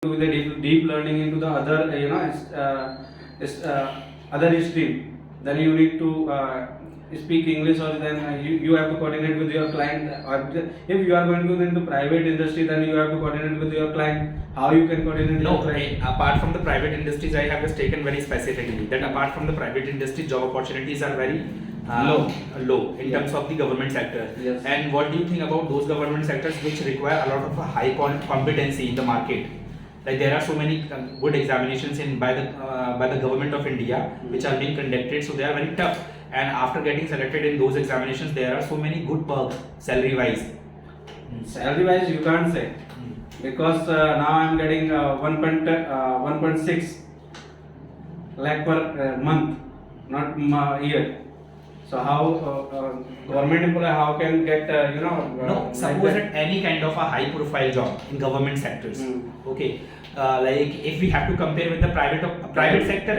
to the deep learning into the other other stream, then you need to speak English, or then you have to coordinate with your client. If you are going to into private industry, then you have to coordinate with your client. How you can coordinate? No, apart from the private industries, I have just taken very specifically that apart from the private industry, job opportunities are very low in terms of the government sector. Yes. And what do you think about those government sectors which require a lot of high competency in the market? Like there are so many good examinations by the government of India which are being conducted, so they are very tough. And after getting selected in those examinations, there are so many good perks salary wise. Salary wise, you can't say, because now I am getting 1.6 lakh per month, not year. So how government employee how can get no, suppose that any kind of a high profile job in government sectors. Okay, like if we have to compare with the private sector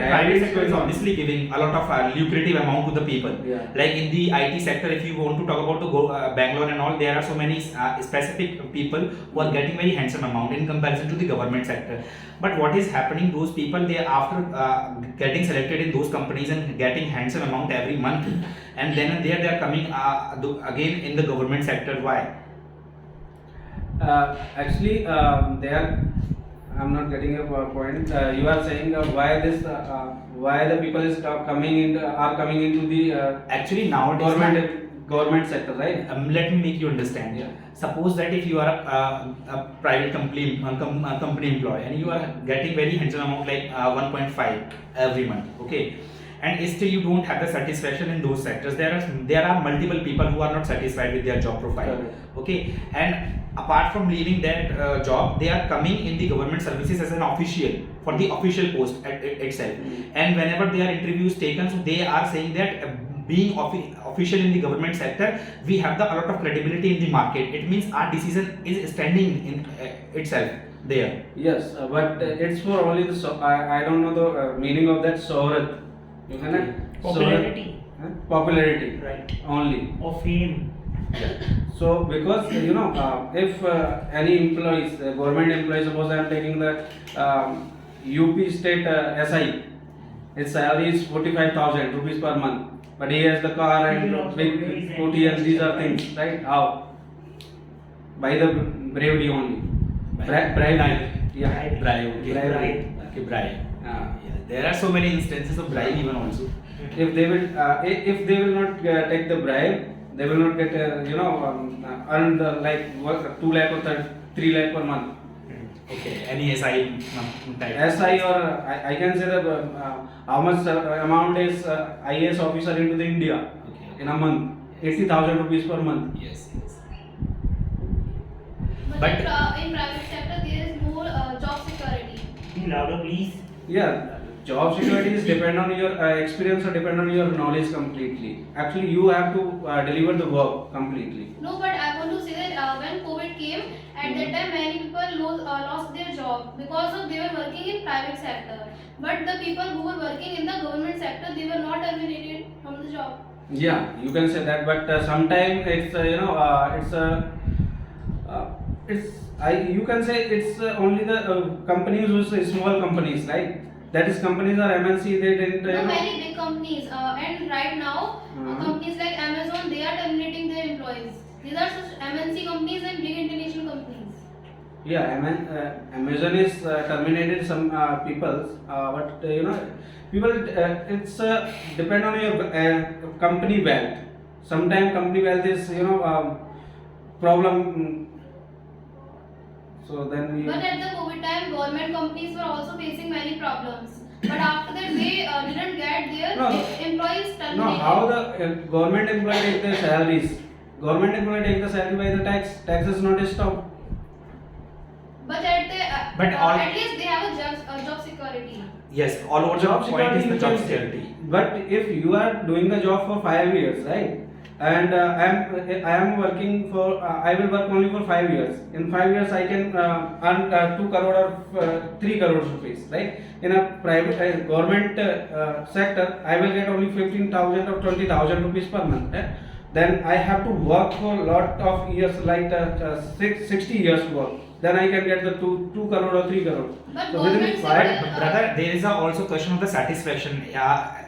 is obviously giving a lot of lucrative amount to the people. Yeah. Like in the IT sector, if you want to talk about the Bangalore and all, there are so many specific people who are getting very handsome amount in comparison to the government sector. But what is happening, those people, they after getting selected in those companies and getting handsome amount every month, and then and there they are coming again in the government sector. Why? Actually, they are. I'm not getting a point. You are saying why the people is coming into the Actually nowadays government sector, right? Let me make you understand. Yeah. Suppose that if you are a private company employee and you are getting very handsome amount like 1.5 every month, okay, and still you don't have the satisfaction in those sectors. There are multiple people who are not satisfied with their job profile. Correct. Okay, and apart from leaving that job, they are coming in the government services as an official for the official post itself. And whenever their interviews taken, so they are saying that being official in the government sector, we have a lot of credibility in the market. It means our decision is standing in itself there. Yes, but it's for only the I don't know the meaning of that Sohrat. You cannot Popularity. Popularity, Right. only. Or fame. So because if any employees, government employees, suppose I am taking the UP state SI, its salary is 45,000 rupees per month, but he has the car and big scooty and these are things, right? How? By the bravery only. Bribe. Yeah. Bribe. Bribe. Yeah. There are so many instances of bribe even also. If they will not take the bribe, they will not get earn like 2 lakh or 3 lakh per month. Okay, any SI type. SI, or I can say that how much amount is IAS officer into the India in a month? 80,000 rupees per month. Yes. But in private sector there is more job security. Louder, please. Yeah, job security is depend on your experience or depend on your knowledge completely. Actually, you have to deliver the work completely. No, but I want to say that when COVID came, at that time many people lost their job because of they were working in private sector. But the people who were working in the government sector, they were not terminated from the job. Yeah, you can say that, but sometimes it's you can say it's only the companies who small companies, right? That is companies are MNC. They didn't. No, many big companies and right now companies like Amazon, they are terminating their employees. These are such MNC companies and big international companies. Yeah, Amazon is terminated some people, but people. It's depend on your company wealth. Sometimes company wealth is problem. So then we. But at the COVID time, government companies were also facing many problems. But after that, they didn't get their employees terminated. No, how the government employee take their salaries? Government employee take the salary by the tax. Tax is not stopped. But at least they have a job security. Yes, all over Job the point is the security job is- security. But if you are doing the job for 5 years, right? And I am working for I will work only for 5 years. In 5 years I can earn 2 crore or 3 crore rupees, right? In a private government sector, I will get only 15,000 or 20,000 rupees per month. Then I have to work for lot of years, like 60 years work. then I can get the 2 crore or 3 crore. But So within government 5, sector, But brother, there is also question of the satisfaction,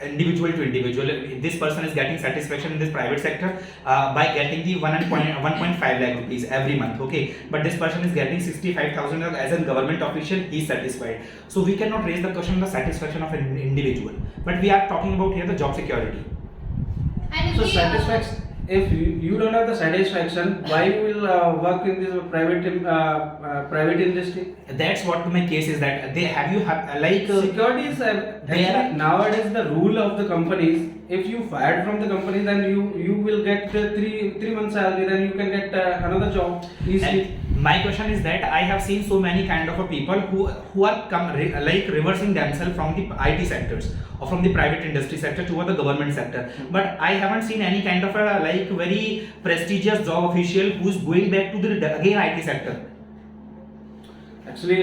individual to individual. This person is getting satisfaction in this private sector by getting the 1.5 lakh rupees every month, okay? But this person is getting 65,000 as a government official, he is satisfied. So we cannot raise the question of the satisfaction of an individual. But we are talking about here the job security. and if so we, satisfaction. If you don't have the satisfaction, why you will work in this private industry? That's what my case is, that they like Security is they are- actually nowadays the rule of the companies. If you fired from the company, then you will get the 3 months salary. Then you can get another job easily. And my question is that I have seen so many kind of a people who are like reversing themselves from the IT sectors or from the private industry sector toward the government sector. But I haven't seen any kind of a like very prestigious job official who's going back to the again IT sector. Actually,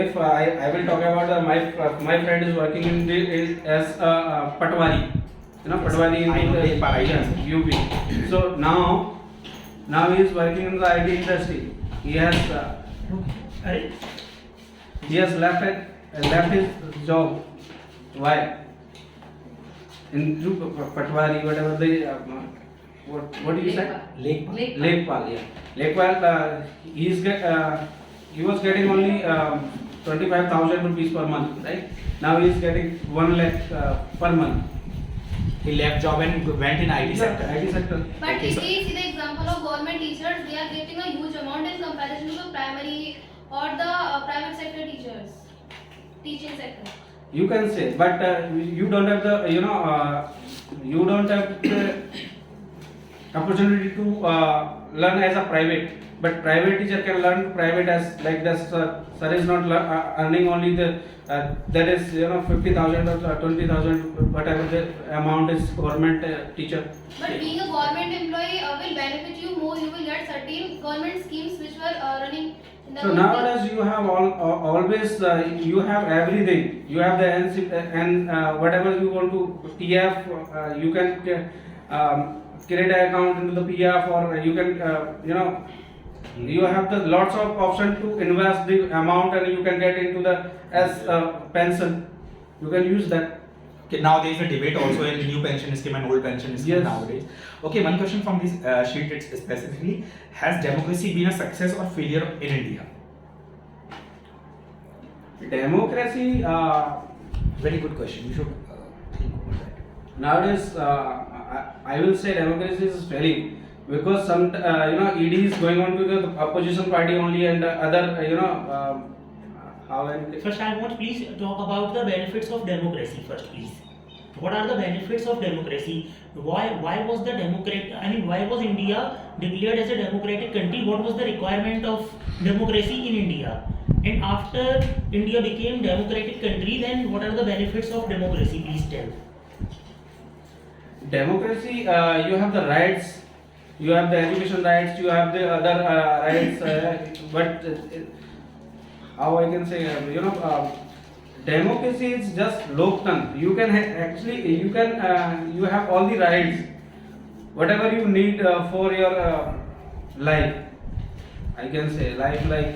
if I will talk about my friend is working as a patwari, patwari I know in Patwari. UP. So now he is working in the IT industry. He has left his job. Why? In patwari, whatever they what do you say? Lekpal, yeah. Lekpal, he was getting only 25,000 rupees per month, right? Now he is getting 1 lakh per month. He left job and went in IT sector. IT sector. but Okay, if so- we see the example of government teachers, they are getting a huge amount in comparison to the primary or the private sector teachers, teaching sector. You can say, but you don't have the you don't have the opportunity to learn as a private. But private teacher can learn private as like this. Sir is not earning only the that is 50,000 or 20,000, whatever the amount is government teacher. But being a government employee will benefit you more. You will get certain government schemes which were running in the So company. nowadays you have always you have everything. You have the NC and whatever you want to PF, you can create an account into the PF, or you can you have the lots of option to invest the amount, and you can get into the as pension. You can use that. Okay, now there is a debate also in new pension scheme and old pension scheme Yes. nowadays. Okay, one question from this sheet it's specifically: has democracy been a success or failure in India? Democracy Very good question. You should think about that. nowadays I will say democracy is failing, because some ED is going on to the opposition party only, and other how I First, I want please talk about the benefits of democracy first, please. What are the benefits of democracy? Why was the why was India declared as a democratic country? What was the requirement of democracy in India? And after India became democratic country, then what are the benefits of democracy? Please tell. democracy, you have the rights, you have the education rights, you have the other rights, but how I can say, democracy is just loktan. You can actually you have all the rights, whatever you need for your life. I can say life, like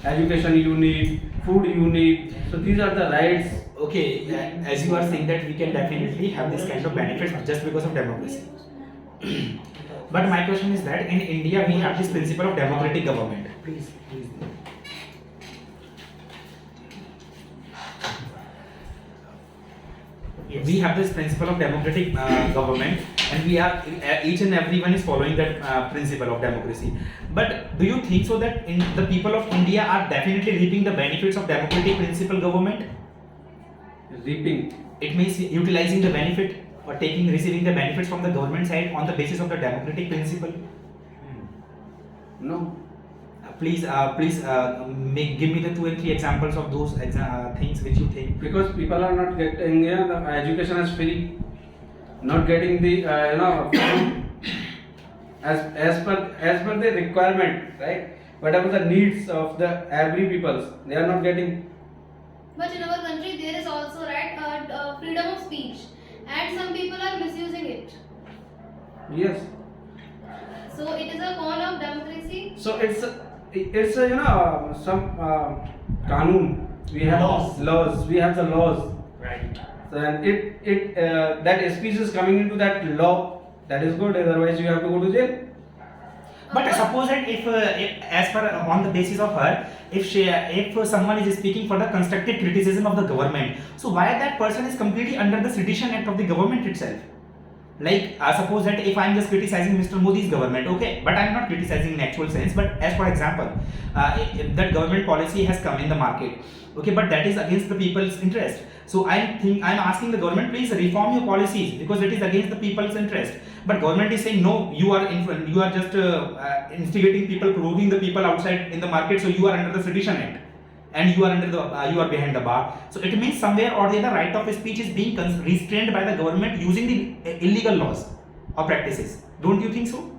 education you need, food you need. So these are the rights. Okay, as you are saying that we can definitely have this kind of benefits just because of democracy. But my question is that in India we have this principle of democratic government. Please. Yes. We have this principle of democratic government, and we are each and everyone is following that principle of democracy. But do you think so that the people of India are definitely reaping the benefits of democratic principle government? Reaping. It means utilizing the benefit or receiving the benefits from the government side on the basis of the democratic principle. No. Please give me the 2 and 3 examples of those things which you think. Because people are not getting the education is free, not getting the as per the requirement, right? Whatever the needs of the every peoples, they are not getting. But in our country, there is also freedom of speech, and some people are misusing it. Yes. So it is a con of democracy. So it's some kanun. We have laws. We have the laws. Right. So and that speech is coming into that law. That is good. Otherwise, you have to go to jail. But suppose that if as per on the basis of her, if someone is speaking for the constructive criticism of the government, so why that person is completely under the Sedition Act of the government itself? Like suppose that if I'm just criticizing Mr. Modi's government, okay, but I'm not criticizing in actual sense, but as for example, if that government policy has come in the market, okay, but that is against the people's interest. So I'm asking the government, please reform your policies because it is against the people's interest. But government is saying no, you are just instigating people, provoking the people outside in the market, so you are under the Sedition Act and you are under the you are behind the bar. So it means somewhere or the other right of speech is being restrained by the government using the illegal laws or practices. Don't you think so?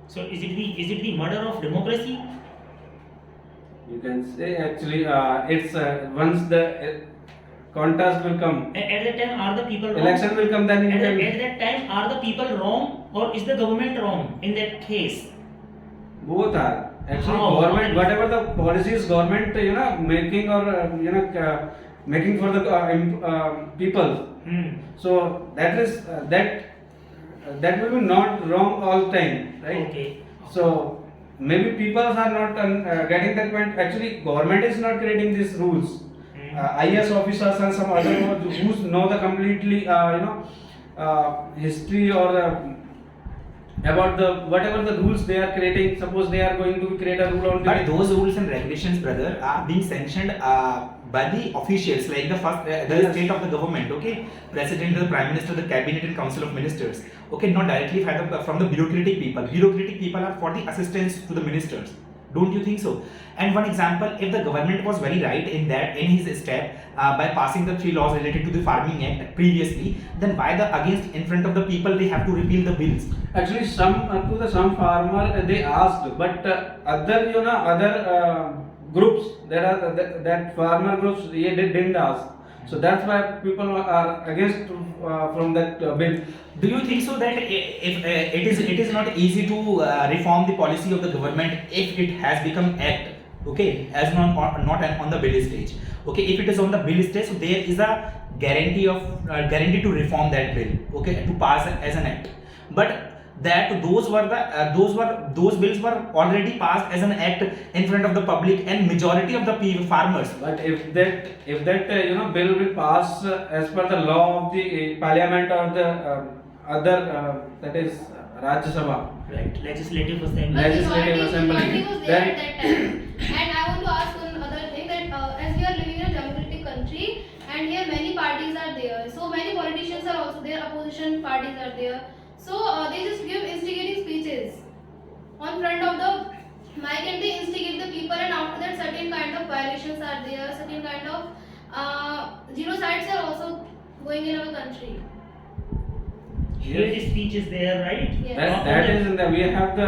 So is it the murder of democracy? You can say actually it's once the contest will come, At that time, are the people wrong? election will come, then you At can. that time, are the people wrong or is the government wrong in that case? Both are actually How? government. Whatever the policies government making or making for the people. So that is that will be not wrong all time, right? Okay. So maybe people are not getting that point. Actually, government is not creating these rules. IS officers and some other who know the completely history or about the whatever the rules they are creating. Suppose they are going to create a rule on But those rules and regulations, brother, are being sanctioned by the officials, like the first, the Yes. state of the government, okay, president, the prime minister, the cabinet, and council of ministers, okay, not directly from the bureaucratic people. Bureaucratic people are for the assistance to the ministers. Don't you think so? And one example, if the government was very right in his step by passing the 3 laws related to the Farming Act previously, then why against in front of the people they have to repeal the bills? Actually, some farmer they asked, but other groups that farmer groups they didn't ask. So that's why people are against from that bill. Do you think so that if it is not easy to reform the policy of the government if it has become act, okay, as not on the bill stage, okay, if it is on the bill stage, so there is a guarantee to reform that bill, okay, to pass as an act, but that those bills were already passed as an act in front of the public and majority of the farmers. But if that bill will pass as per the law of the parliament or the other that is Rajya Sabha. Right. Legislative assembly. But Legislative Assembly. majority was there Then- at that time. And I want to ask one other thing that as we are living in a democratic country and here many parties are there. So many politicians are also there, opposition parties are there. So they just give instigating speeches on front of the mic and they instigate the people and after that certain kind of violations are there, certain kind of genocides are also going in our country. Hate speech is there, right? Yes. That is in the we have the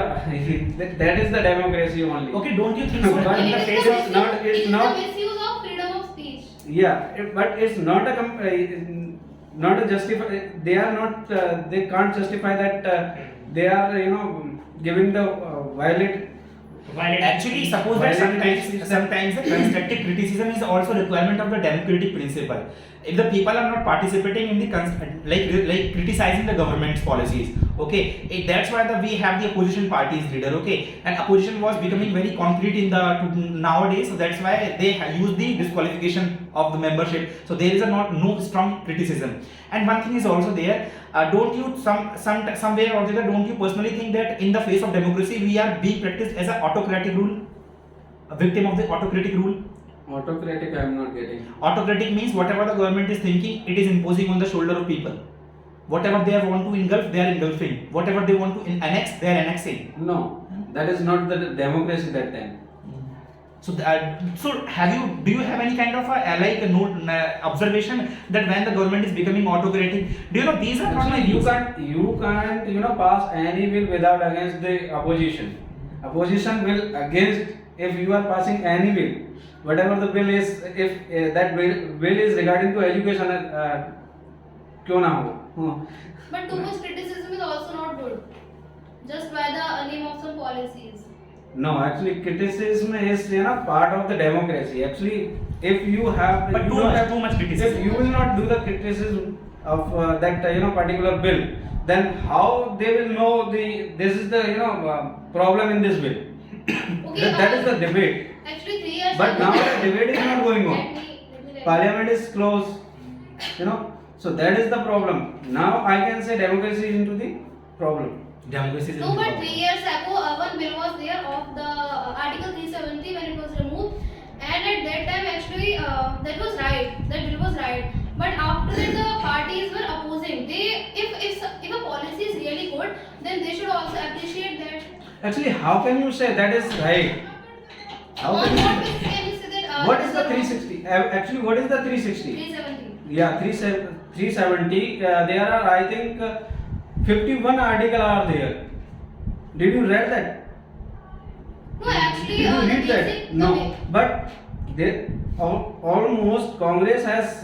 that is the democracy only. Okay, don't you think so? But In in the the face face of not- it's not- the misuse of freedom of speech. Yeah, but it's not not a justify. They are not. They can't justify that they are giving the violate. Actually, suppose that Violent sometimes the constructive criticism is also a requirement of the democratic principle. If the people are not participating in the like criticizing the government's policies, okay, that's why we have the opposition parties leader, okay, and opposition was becoming very concrete in the nowadays, so that's why they use the disqualification of the membership. So there is no strong criticism. And one thing is also there. Don't you somewhere or the other, don't you personally think that in the face of democracy we are being practiced as an autocratic rule, a victim of the autocratic rule? Autocratic, I am not getting. Autocratic means whatever the government is thinking, it is imposing on the shoulder of people. Whatever they want to engulf, they are engulfing. Whatever they want to annex, they are annexing. No, that is not the democracy that time. So, do you have any kind of observation that when the government is becoming autocratic, do you know these are not my Actually, views? you can't pass any bill without against the opposition. Opposition will against if you are passing any bill. Whatever the bill is, if that bill is regarding to education, क्यों ना हो? But too much criticism is also not good. Just by the name of some policies. No, actually, criticism is part of the democracy. Actually, if you have, But you too don't much, have- too much if criticism. you will not do the criticism of that particular bill, then how they will know this is the problem in this bill? Okay, That is the debate. Actually, 3 years But ago. now the debate is not going on. Let me tell you. Parliament is closed, so that is the problem. Now I can say democracy is into the problem. Democracy is No, but 3 years ago, one bill was there of the Article 370 when it was removed, and at that time actually that was right. That bill was right. But after that, the parties were opposing. If a policy is really good, then they should also appreciate that. Actually, how can you say that is right? How On can you what say? basis can you say that? What is the wrong? 360? Actually, what is the 360? 370. Yeah, 370. There are, I think, 51 article are there. Did you read that? No, actually, Did you the read that? basic. No. But they almost Congress has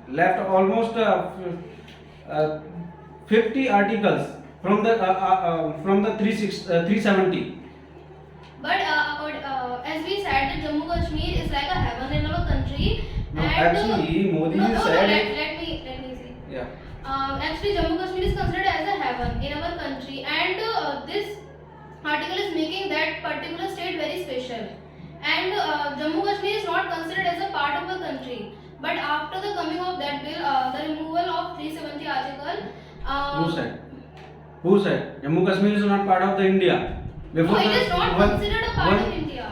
left almost 50 articles from the 370. But as we said, that Jammu Kashmir is like a heaven in our country. No, and, actually, Modi no, ji no, said. let me say. Yeah. Actually, Jammu Kashmir is considered as a heaven in our country, and this article is making that particular state very special. And Jammu Kashmir is not considered as a part of the country. But after the coming of that bill, the removal of 370 article. Who said? Who said? Jammu Kashmir is not part of the India. No, Before it the is not one- considered a part one- of India.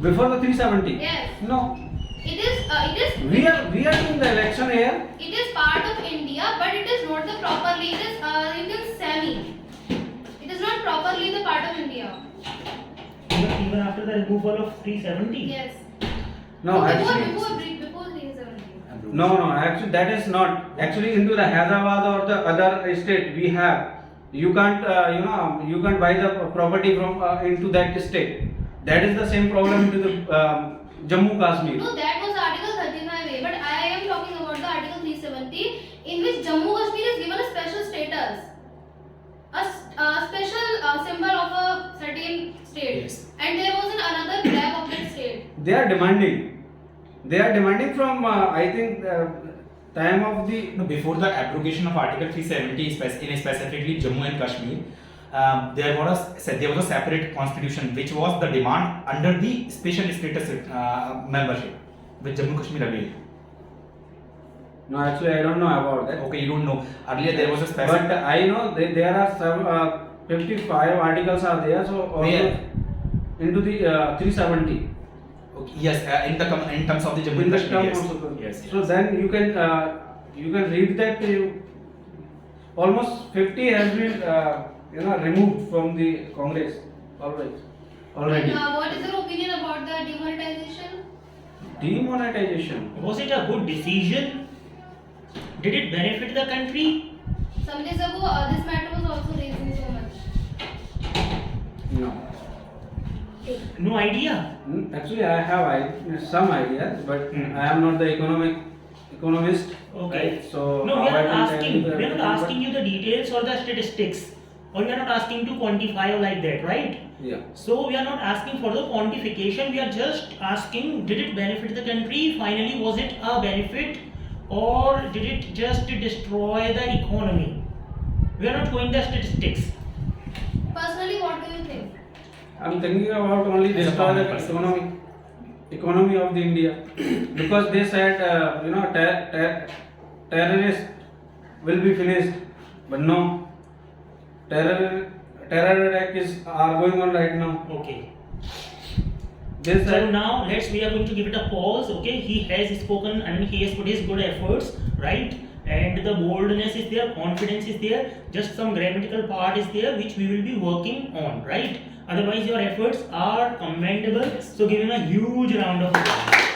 Before the 370. Yes. No. It is. We are doing the election here. It is part of India, but it is not the properly. It is you can semi. It is not properly the part of India. Even after the removal of 370. Yes. No, before actually. before 370. No, actually that is not. Actually, into the Hyderabad or the other state we have. You can't, you can't buy the property from into that state. That is the same problem into the Jammu Kashmir. No, that was Article 35A, but I am talking about the Article 370, in which Jammu Kashmir is given a special status, a special symbol of a certain state, Yes. and there was another flag of that state. They are demanding. They are demanding from I think time of the. No, before the abrogation of Article 370 in specifically Jammu and Kashmir, there was a separate constitution which was the demand under the special status membership, which Jammu Kashmir availed. No, actually I don't know about that. Okay, you don't know. Earlier there was a special. But I know there are some 55 articles are there. So Where? into the 370. Okay, yes, in terms of the Jammu In and the Kashmir. term Yes. also. Yes. So then you can read that almost 50 has been removed from the Congress already. And, what is your opinion about the demonetization? Demonetization. Was it a good decision? Did it benefit the country? Some days ago, this matter was also raising so much. No. No idea. Actually, I have some ideas, but I am not the economist. Okay. Right? So No, we how are I not can tell asking. you the We are not everything, asking you the details or the statistics, or we are not asking to quantify or like that, right? but- Yeah. So we are not asking for the quantification. We are just asking, did it benefit the country? Finally, was it a benefit, or did it just destroy the economy? We are not going the statistics. Personally, what do you think? I'm thinking about only As a destroy common the person. economy of the India because they said terrorists will be finished, but no, terror attacks are going on right now. Okay. They So said now we are going to give it a pause. Okay, he has spoken and he has put his good efforts, right? And the boldness is there, confidence is there. Just some grammatical part is there which we will be working on, right? Otherwise, your efforts are commendable. So give him a huge round of applause.